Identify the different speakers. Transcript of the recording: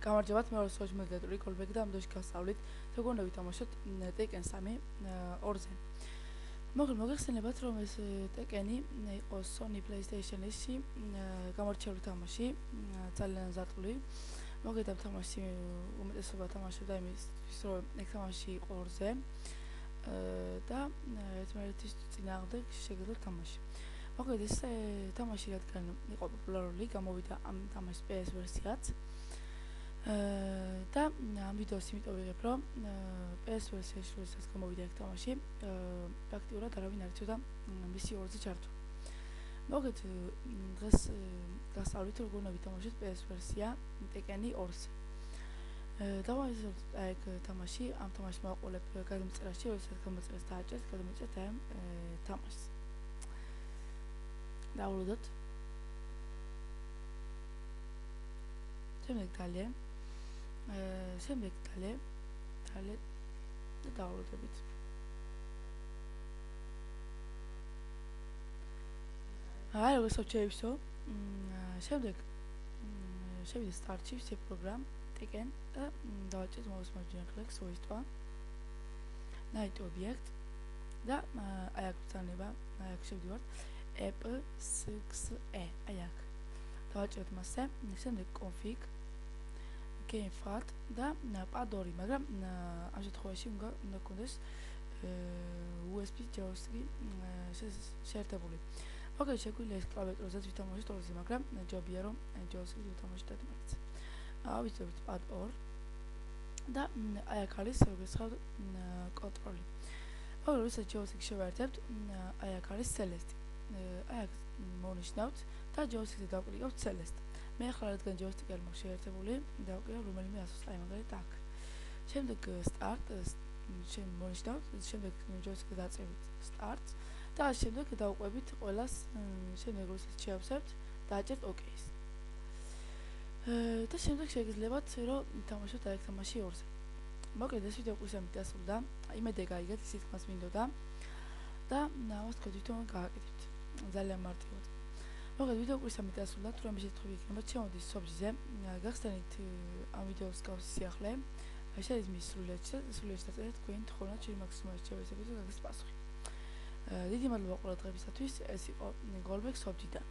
Speaker 1: გამარჯობათ, მე ვარ სოჭ მოდერატორი კოლბეგი და ამ დროში გასწავლით როგორ უნდა ვითამაშოთ Tekken 3 2-ზე. მოგეხსენებათ, რომ ეს Tekken-ი იყო Sony PlayStation-ში გამორჩეული თამაში, ძალიან ზატული. მოგედამ თამაში უმეტესობა თამაშობდა იმისთვის, რომ ეს თამაში იყო 2-ზე და ერთმანეთის წინააღმდეგ შეგიძლიათ თამაში. მოგედ ეს თამაში რადგან იყო პოპულარული, გამოვიდა ამ თამაშის PS ვერსიაც. და ამ ვიდეოს იმიტომ ვიღებ, რომ PS ვერსიაში როდესაც გამოვიდა ეს თამაში, პრაქტიკულად არავინ არ იცოდა მისი 2-ზე ჩართვა. მოგეთ დღეს გასწავლით როგორ უნდა ვითამაშოთ PS ვერსია Tekken 2-ზე. დავაიზოთ ეგ თამაში, ამ თამაშს მოვაყოლებ გადამწერაში, როდესაც გამოწერეს დააჭერს, გადამოწერთ ამ თამაშს. დაულოდოთ. შემდეგ დალე და დაულოდებით. აი, როგორც შევისო, შემდეგ შევიდეთ სტარტში, ვსწრებ პროგრამ Tekken და დავაჭერთ მოუსმარჯვენე კლაკს ვოისტვა. Night Object და აი აქ ბრძანება, აი აქ შევდივართ F6E, აი აქ. დავაჭერთ მასზე, შემდეგ config GameFAT და pad 2, მაგრამ ამ შემთხვევაში უნდა გქონდეს USB joystick შეერთებული. მოგეთ შეგვიძლია ეს კლავიატურაზეც ვითამაშოთ 2-ზე, მაგრამ ჯობია რომ joystick-ით ვითამაშოთ ერთმანეთს. ავიწევთ pad 2 და აი აქ არის როგორც კონტროლი. მოგეთ როდესაც joystick შევერთებთ, აი აქ არის Celeste. აი აქ მონიშნავთ და joystick-ზე დავკლიკავთ Celeste. მე ახლა რადგან joystick არ მაქვს შეერთებული, დავკლიკავ რომელიმე ასოს, აი მაგალითად აქ. შემდეგ start მონიშნავთ, შემდეგ joystick-ზე დაწევით start და შემდეგ დავუყვებით ყველას, შემდეგ როდესაც შეავსებთ, დააჭერთ OK-ს. და შემდეგ შეგიძლიათ რომ ვითამაშოთ აი თამაში 2-ზე. მოგეთ ეს ვიდეო კვირს ამით დასრულდა. იმედი გაიგეთ, ისიც მას მინდოდა და ამას თვითონ გააკეთებთ. ძალიან მარტივად. მოგეთ ვიდეო კვირს ამით დასრულდა, თუ რამე შეთხოვი იქნება, შემოდის სოფჯიზე, გახსენით ამ ვიდეოს გავსი სიახლე, შეიძლება მის სრულიად დაწერეთ თქვენ თხოვნად შემაქსიმალურად შევეცდებით და გაგეს პასუხი. დიდი მადლობა ყურადღებისათვის, ეს იყო გოლბექ სოფჯიდან.